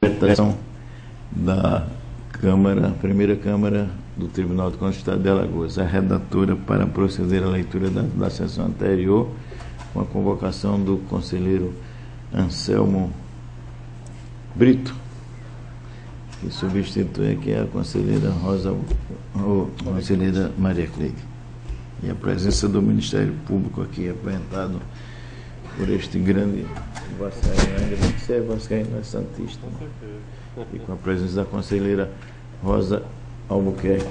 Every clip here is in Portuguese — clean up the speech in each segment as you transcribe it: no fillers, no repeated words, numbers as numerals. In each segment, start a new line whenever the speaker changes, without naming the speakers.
Interpretação da Câmara, primeira Câmara do Tribunal de Contas do Estado de Alagoas. A redatora para proceder à leitura da sessão anterior, com a convocação do conselheiro Anselmo Brito, que substitui aqui a conselheira conselheira Maria Cleide. E a presença do Ministério Público aqui apresentado por este grande vascaíno, ainda bem que você é vascaíno, é santista, né? E com a presença da conselheira Rosa Albuquerque.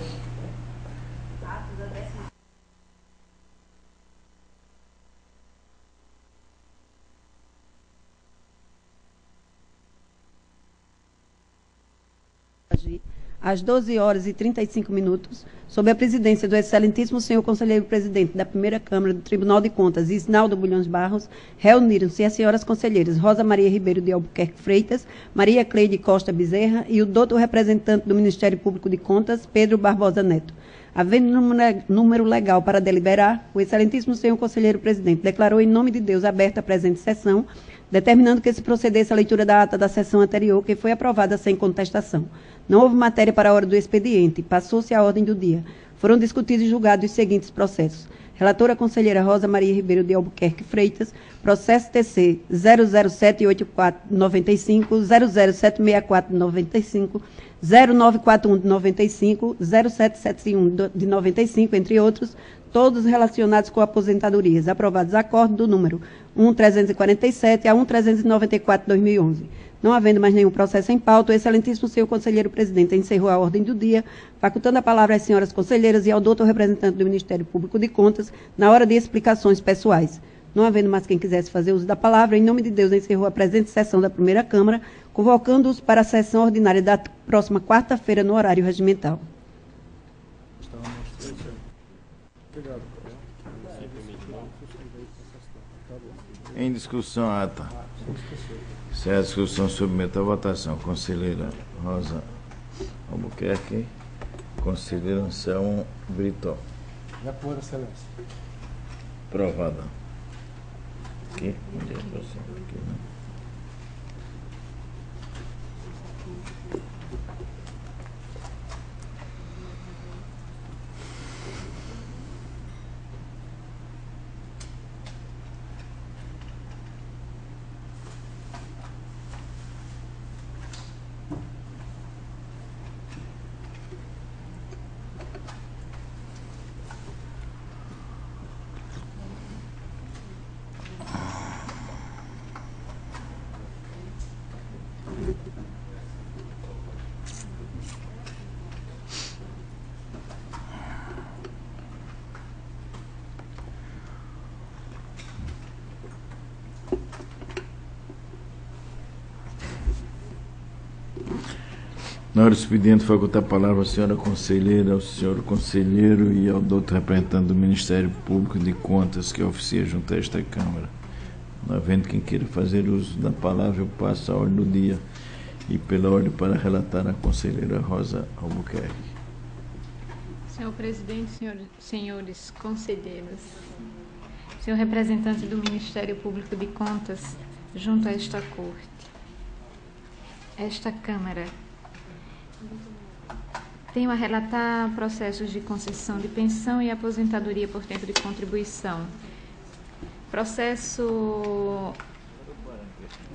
Às 12 horas e 35 minutos, sob a presidência do excelentíssimo senhor conselheiro presidente da primeira Câmara do Tribunal de Contas, Isnaldo Bulhões Barros, reuniram-se as senhoras conselheiras Rosa Maria Ribeiro de Albuquerque Freitas, Maria Cleide Costa Bezerra e o doutor representante do Ministério Público de Contas, Pedro Barbosa Neto. Havendo número legal para deliberar, o excelentíssimo senhor conselheiro presidente declarou em nome de Deus aberta a presente sessão, determinando que se procedesse à leitura da ata da sessão anterior, que foi aprovada sem contestação. Não houve matéria para a hora do expediente, passou-se a ordem do dia. Foram discutidos e julgados os seguintes processos. Relatora conselheira Rosa Maria Ribeiro de Albuquerque Freitas, processo TC 0078495, 0076495, 0941 de 95, 0771 de 95, entre outros, todos relacionados com aposentadorias, aprovados acordo do número 1347 a 1394 de 2011. Não havendo mais nenhum processo em pauta, o excelentíssimo senhor conselheiro presidente encerrou a ordem do dia, facultando a palavra às senhoras conselheiras e ao doutor representante do Ministério Público de Contas na hora de explicações pessoais. Não havendo mais quem quisesse fazer uso da palavra, em nome de Deus encerrou a presente sessão da primeira Câmara, convocando-os para a sessão ordinária da próxima quarta-feira no horário regimental.
Em discussão, ata. Se a discussão submete à votação, conselheira Rosa Albuquerque, conselheiro Anselmo Brito.
De acordo, excelência.
Aprovada. Aqui? Onde é que você? Aqui, né? Na hora do expediente, facultar a palavra à senhora conselheira, ao senhor conselheiro e ao doutor representante do Ministério Público de Contas que oficia junto a esta Câmara. Não havendo quem queira fazer uso da palavra, eu passo a ordem do dia e pela ordem para relatar a conselheira Rosa Albuquerque.
Senhor presidente, senhores conselheiros, senhor representante do Ministério Público de Contas junto a esta Corte, esta Câmara, tenho a relatar processos de concessão de pensão e aposentadoria por tempo de contribuição. Processo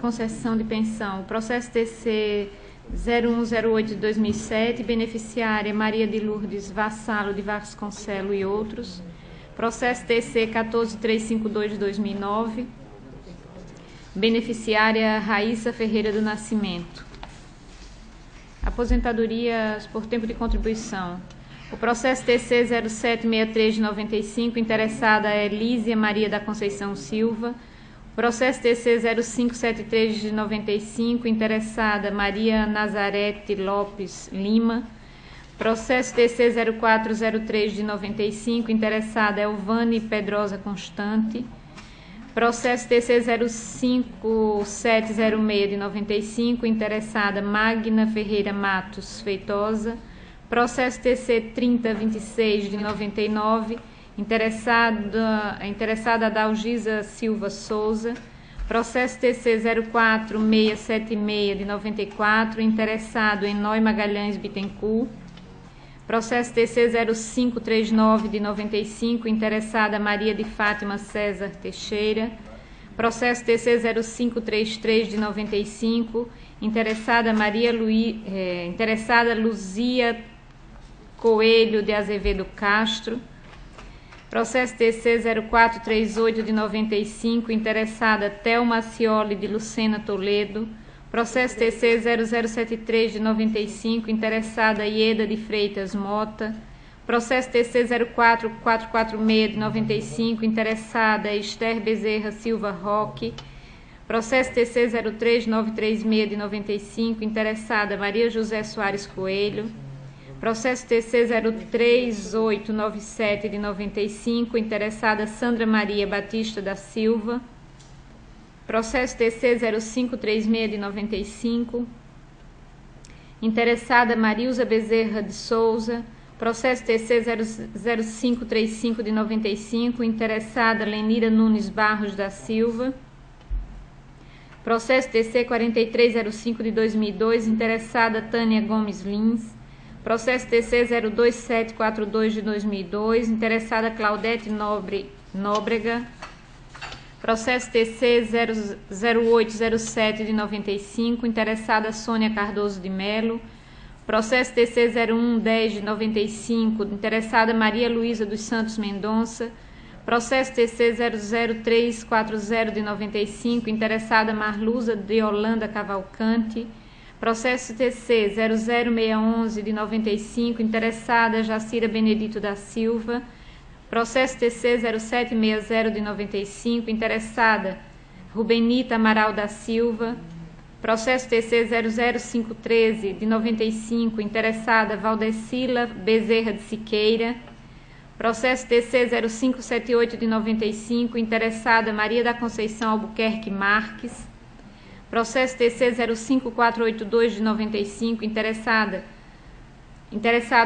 concessão de pensão, processo TC 0108 de 2007, beneficiária Maria de Lourdes Vassalo de Vasconcelos e outros. Processo TC 14352 de 2009, beneficiária Raíssa Ferreira do Nascimento. Aposentadorias por tempo de contribuição. O processo TC 0763 de 95, interessada é Lísia Maria da Conceição Silva. O processo TC 0573 de 95, interessada Maria Nazarete Lopes Lima. Processo TC 0403 de 95, interessada Elvane Pedrosa Constante. Processo TC 05706 de 95, interessada Magna Ferreira Matos Feitosa. Processo TC 3026 de 99, interessada Adalgisa Silva Souza. Processo TC 04676 de 94, interessado Enói Magalhães Bittencourt. Processo TC 0539 de 95, interessada Maria de Fátima César Teixeira. Processo TC 0533 de 95, interessada interessada Luzia Coelho de Azevedo Castro. Processo TC 0438 de 95, interessada Thelma Cioli de Lucena Toledo. Processo TC 0073 de 95, interessada Ieda de Freitas Mota. Processo TC 04446 de 95, interessada Esther Bezerra Silva Roque. Processo TC 03936 de 95, interessada Maria José Soares Coelho. Processo TC 03897 de 95, interessada Sandra Maria Batista da Silva. Processo TC 0536 de 95, interessada Marilza Bezerra de Souza. Processo TC 0535 de 95, interessada Lenira Nunes Barros da Silva. Processo TC 4305 de 2002, interessada Tânia Gomes Lins. Processo TC 02742 de 2002, interessada Claudete Nóbrega. Processo TC 00807 de 95, interessada Sônia Cardoso de Melo. Processo TC 0110 de 95, interessada Maria Luísa dos Santos Mendonça. Processo TC 00340 de 95, interessada Marluza de Holanda Cavalcante. Processo TC 00611 de 95, interessada Jacira Benedito da Silva. Processo TC 0760 de 95, interessada Rubenita Amaral da Silva. Processo TC 00513 de 95, interessada Valdecila Bezerra de Siqueira. Processo TC 0578 de 95, interessada Maria da Conceição Albuquerque Marques. Processo TC 05482 de 95, interessado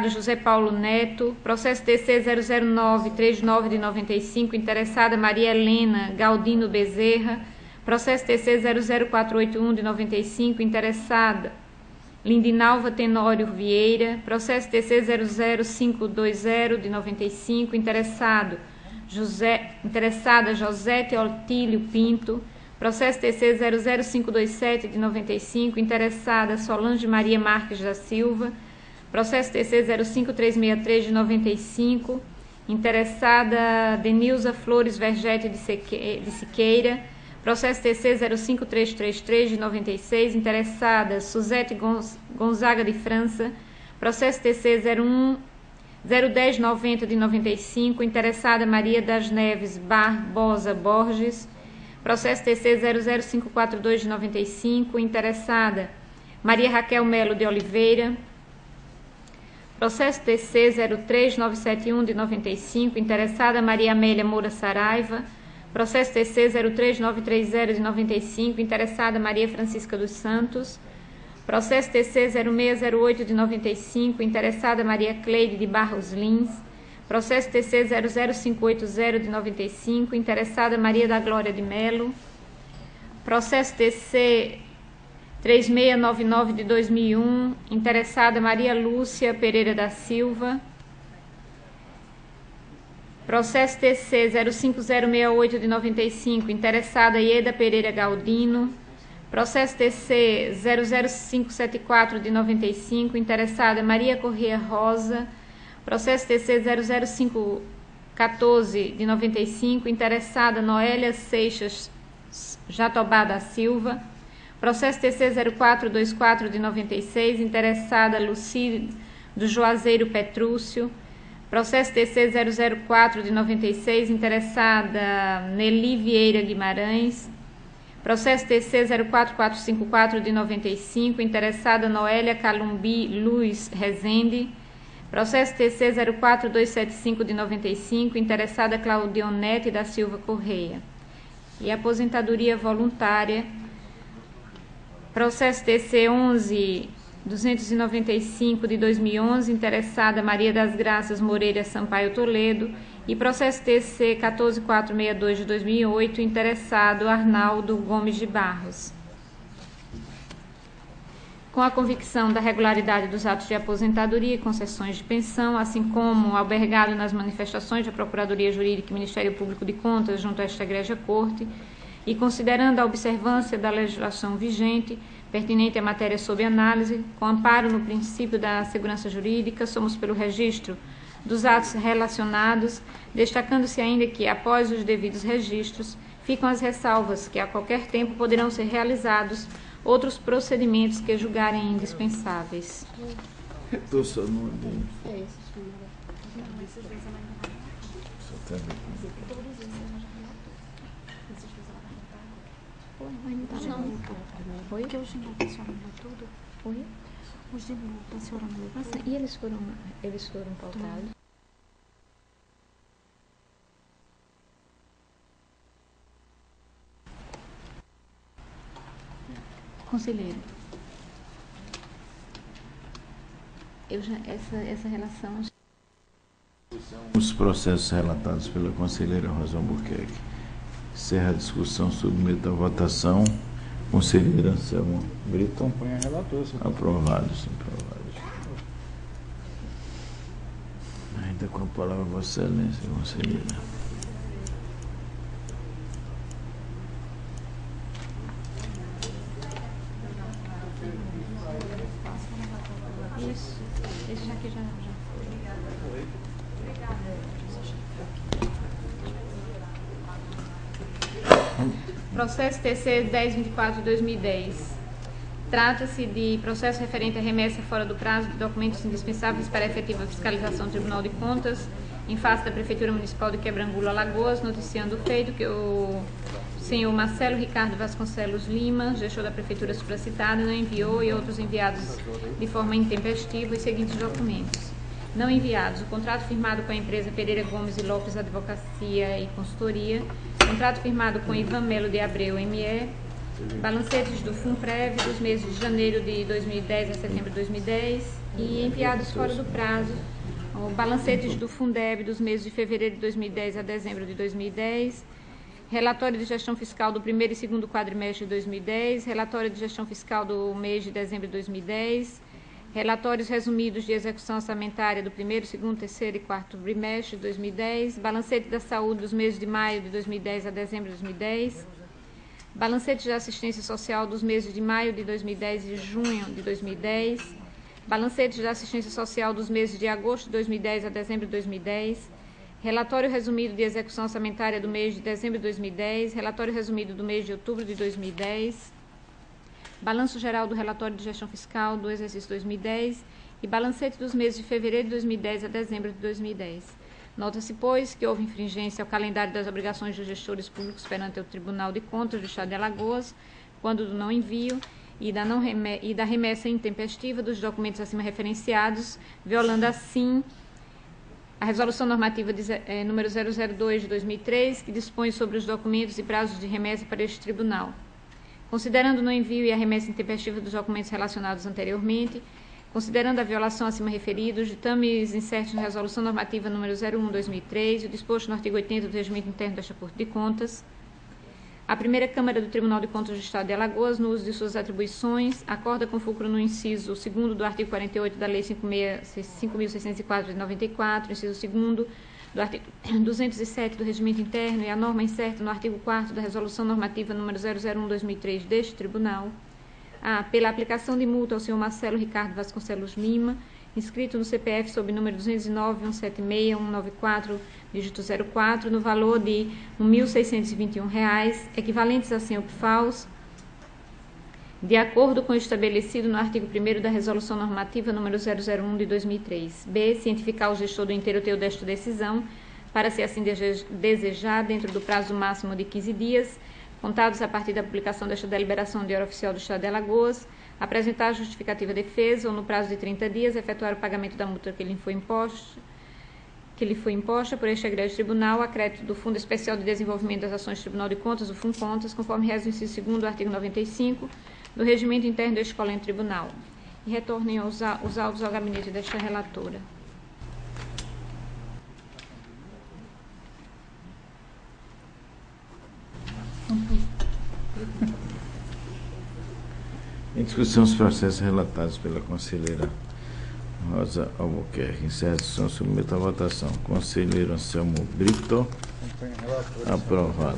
José Paulo Neto. Processo TC 00939 de 95, interessada Maria Helena Galdino Bezerra. Processo TC 00481 de 95, interessada Lindinalva Tenório Vieira. Processo TC 00520 de 95, interessada Josete Otílio Pinto. Processo TC 00527 de 95, interessada Solange Maria Marques da Silva. Processo TC 05363 de 95, interessada Denilza Flores Vergete de Siqueira. Processo TC 05333 de 96, interessada Suzete Gonzaga de França. Processo TC 01090 de 95, interessada Maria das Neves Barbosa Borges. Processo TC 00542 de 95, interessada Maria Raquel Melo de Oliveira. Processo TC 03971 de 95, interessada Maria Amélia Moura Saraiva. Processo TC 03930 de 95, interessada Maria Francisca dos Santos. Processo TC 0608 de 95, interessada Maria Cleide de Barros Lins. Processo TC 00580 de 95, interessada Maria da Glória de Melo. Processo TC 3699 de 2001, interessada Maria Lúcia Pereira da Silva. Processo TC 05068 de 95, interessada Ieda Pereira Galdino. Processo TC 00574 de 95, interessada Maria Corrêa Rosa. Processo TC 00514 de 95, interessada Noélia Seixas Jatobá da Silva. Processo TC 0424 de 96, interessada Luci do Juazeiro Petrúcio. Processo TC 004 de 96, interessada Nelly Vieira Guimarães. Processo TC 04454 de 95, interessada Noélia Calumbi Luz Rezende. Processo TC 04275 de 95, interessada Claudionete da Silva Correia. E aposentadoria voluntária. Processo TC 11295 de 2011, interessada Maria das Graças Moreira Sampaio Toledo. E processo TC 14462 de 2008, interessado Arnaldo Gomes de Barros. Com a convicção da regularidade dos atos de aposentadoria e concessões de pensão, assim como albergado nas manifestações da Procuradoria Jurídica e Ministério Público de Contas junto a esta Egrégia Corte, e considerando a observância da legislação vigente, pertinente à matéria sob análise, com amparo no princípio da segurança jurídica, somos pelo registro dos atos relacionados, destacando-se ainda que, após os devidos registros, ficam as ressalvas que a qualquer tempo poderão ser realizados outros procedimentos que julgarem indispensáveis.
Estou só no ambiente.
Oi? Que hoje não, a senhora não é tudo? Oi? Hoje não, a senhora não é. E eles foram pautados? Conselheiro, essa relação...
Os processos relatados pela conselheira Rosa Albuquerque. Encerra a discussão, submeta à votação. Conselheira Anselmo Brito.
Acompanha a relatora.
Aprovados. Ainda com a palavra Vossa Excelência, conselheira.
Isso, esse aqui já foi. Processo TC 1024 de 2010. Trata-se de processo referente à remessa fora do prazo de documentos indispensáveis para a efetiva fiscalização do Tribunal de Contas, em face da Prefeitura Municipal de Quebrangulo, Alagoas, noticiando o feito que o senhor Marcelo Ricardo Vasconcelos Lima, gestor da Prefeitura supracitada, não enviou, e outros enviados de forma intempestiva, os seguintes documentos. Não enviados: o contrato firmado com a empresa Pereira Gomes e Lopes Advocacia e Consultoria, contrato firmado com Ivan Melo de Abreu ME, balancetes do FUNPREV dos meses de janeiro de 2010 a setembro de 2010 e enviados fora do prazo, balancetes do FUNDEB dos meses de fevereiro de 2010 a dezembro de 2010, relatório de gestão fiscal do primeiro e segundo quadrimestre de 2010, relatório de gestão fiscal do mês de dezembro de 2010, relatórios resumidos de execução orçamentária do primeiro, segundo, terceiro e quarto trimestre de 2010, balancete da saúde dos meses de maio de 2010 a dezembro de 2010, balancete de assistência social dos meses de maio de 2010 e junho de 2010, balancete de assistência social dos meses de agosto de 2010 a dezembro de 2010, relatório resumido de execução orçamentária do mês de dezembro de 2010, relatório resumido do mês de outubro de 2010, balanço geral do relatório de gestão fiscal do exercício 2010 e balancete dos meses de fevereiro de 2010 a dezembro de 2010. Nota-se, pois, que houve infringência ao calendário das obrigações dos gestores públicos perante o Tribunal de Contas do Estado de Alagoas, quando do não envio e da remessa intempestiva dos documentos acima referenciados, violando assim a Resolução Normativa número 002 de 2003, que dispõe sobre os documentos e prazos de remessa para este tribunal. Considerando o não envio e a remessa intempestiva dos documentos relacionados anteriormente, considerando a violação acima referida, os ditames incertos na Resolução Normativa número 01/2003 e o disposto no artigo 80 do Regimento Interno desta Corte de Contas, a primeira Câmara do Tribunal de Contas do Estado de Alagoas, no uso de suas atribuições, acorda com fulcro no inciso 2º do artigo 48 da Lei 5.604 de 94, inciso 2º do artigo 207 do Regimento Interno e a norma incerta no artigo 4º da Resolução Normativa número 001/2003 deste Tribunal, pela aplicação de multa ao senhor Marcelo Ricardo Vasconcelos Lima, inscrito no CPF sob número 209.176.194, dígito 04, no valor de R$ 1.621, equivalentes a 100 UPFAUs, de acordo com o estabelecido no artigo 1º da Resolução Normativa número 001 de 2003. B. Cientificar o gestor do inteiro desta decisão, para, se assim desejar, dentro do prazo máximo de 15 dias, contados a partir da publicação desta deliberação de Diário Oficial do Estado de Alagoas, apresentar a justificativa defesa ou, no prazo de 30 dias, efetuar o pagamento da multa que lhe foi imposta por este egrégio tribunal, a crédito do Fundo Especial de Desenvolvimento das Ações do Tribunal de Contas, o FUNCONTAS, conforme reza o inciso 2º do artigo 95 do Regimento Interno deste Colégio Tribunal. E retornem os autos ao gabinete desta relatora.
Em discussão, os processos relatados pela conselheira Rosa Albuquerque. Encerra a discussão, submeta à votação. Conselheiro Anselmo Brito. Aprovado.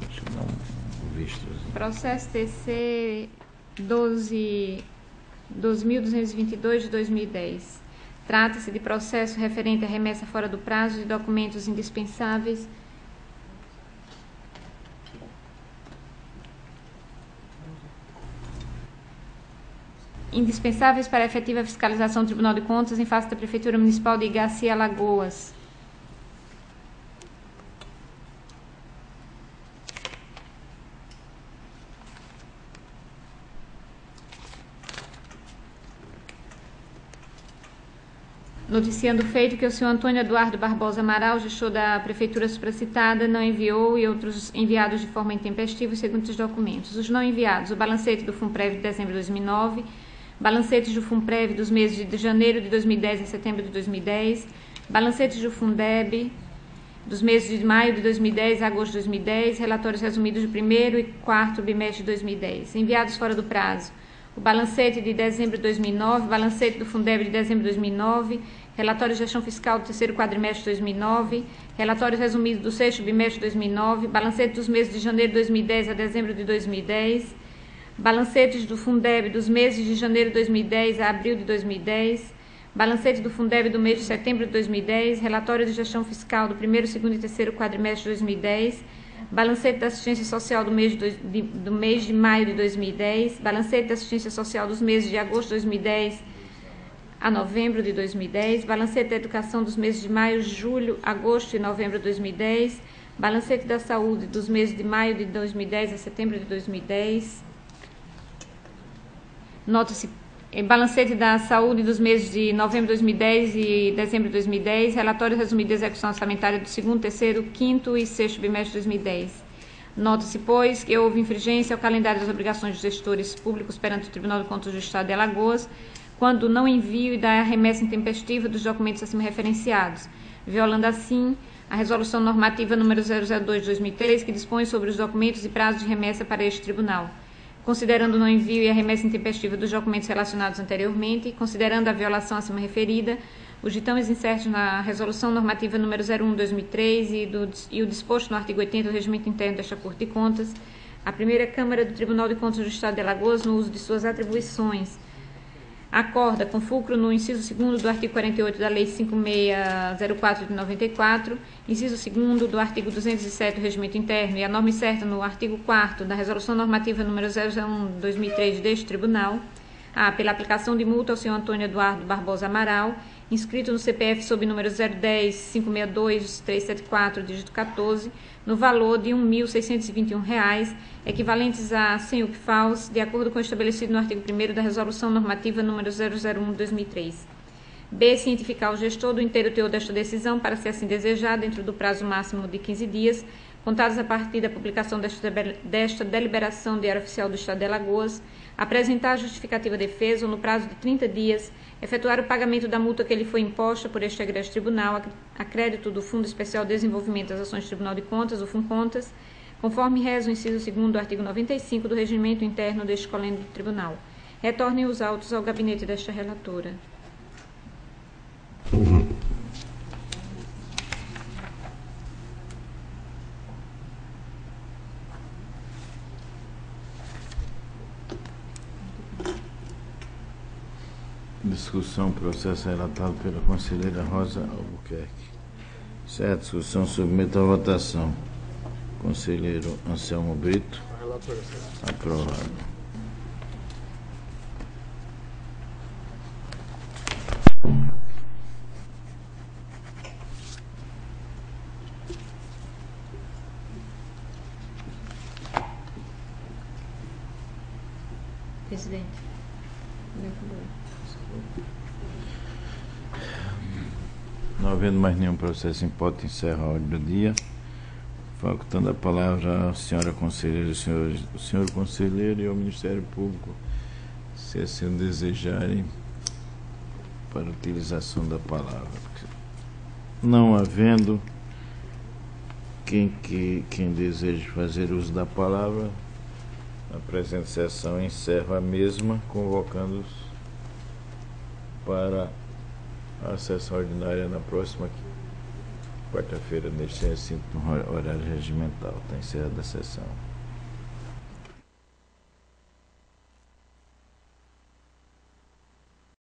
Deixa eu dar um visto.
Processo TC 12.222 de 2010. Trata-se de processo referente à remessa fora do prazo de documentos indispensáveis para a efetiva fiscalização do Tribunal de Contas em face da Prefeitura Municipal de Igaci, Alagoas. Noticiando o feito que o senhor Antônio Eduardo Barbosa Amaral, gestor da Prefeitura supracitada, não enviou e outros enviados de forma intempestiva os seguintes documentos. Os não enviados: o balancete do FUNPREV de dezembro de 2009, balancetes do FUNPREV dos meses de janeiro de 2010 a setembro de 2010, balancetes do FUNDEB dos meses de maio de 2010 a agosto de 2010, relatórios resumidos do primeiro e quarto bimestre de 2010. Enviados fora do prazo: o balancete de dezembro de 2009, balancete do FUNDEB de dezembro de 2009, relatório de gestão fiscal do terceiro quadrimestre de 2009, relatórios resumidos do sexto bimestre de 2009, balancete dos meses de janeiro de 2010 a dezembro de 2010, balancetes do FUNDEB dos meses de janeiro de 2010 a abril de 2010, balancete do FUNDEB do mês de setembro de 2010, relatório de gestão fiscal do primeiro, segundo e terceiro quadrimestre de 2010, balancete da assistência social do mês de maio de 2010, balancete da assistência social dos meses de agosto de 2010 a novembro de 2010, balancete da educação dos meses de maio, julho, agosto e novembro de 2010, balancete da saúde dos meses de maio de 2010 a setembro de 2010, nota-se balancete da saúde dos meses de novembro de 2010 e dezembro de 2010, relatório resumido de execução orçamentária do segundo, terceiro, quinto e sexto bimestre de 2010. Nota-se, pois, que houve infringência ao calendário das obrigações dos gestores públicos perante o Tribunal de Contas do Estado de Alagoas, quando não envio e da remessa intempestiva dos documentos acima referenciados, violando assim a Resolução Normativa número 002 de 2003, que dispõe sobre os documentos e prazos de remessa para este tribunal. Considerando o não envio e a remessa intempestiva dos documentos relacionados anteriormente, considerando a violação acima referida, os ditames incertos na Resolução Normativa número 01 de 2003 e o disposto no artigo 80 do Regimento Interno desta Corte de Contas, a primeira Câmara do Tribunal de Contas do Estado de Alagoas, no uso de suas atribuições, acorda, com fulcro no inciso 2º do artigo 48 da Lei 5604 de 94, inciso 2º do artigo 207 do Regimento Interno e a norma incerta no artigo 4º da Resolução Normativa número 001 de 2003 deste Tribunal, pela aplicação de multa ao senhor Antônio Eduardo Barbosa Amaral, inscrito no CPF sob número 010-562-374, dígito 14, no valor de R$ 1.621, equivalentes a 100 UPFAUs, de acordo com o estabelecido no artigo 1º da Resolução Normativa número 001 de 2003. B. Cientificar o gestor do inteiro teor desta decisão, para ser assim desejado, dentro do prazo máximo de 15 dias, contados a partir da publicação desta deliberação do Diário Oficial do Estado de Alagoas, apresentar a justificativa defesa ou, no prazo de 30 dias, efetuar o pagamento da multa que lhe foi imposta por este egresso tribunal, a crédito do Fundo Especial de Desenvolvimento das Ações do Tribunal de Contas, o FUNCONTAS, conforme reza o inciso 2º do artigo 95 do Regimento Interno deste colégio do Tribunal. Retornem os autos ao gabinete desta relatora.
Discussão, processo relatado pela conselheira Rosa Albuquerque. Certo, discussão, submeta à votação. Conselheiro Anselmo Brito. Aprovado.
Presidente.
Não havendo mais nenhum processo em pauta, encerra a ordem do dia. Facultando a palavra à senhora conselheira, o senhor conselheiro e ao Ministério Público, se assim desejarem, para a utilização da palavra. Não havendo quem deseje fazer uso da palavra, A presente sessão encerro a mesma, convocando-os para a sessão ordinária na próxima quarta-feira, neste recinto, no horário regimental. Está encerrada a sessão.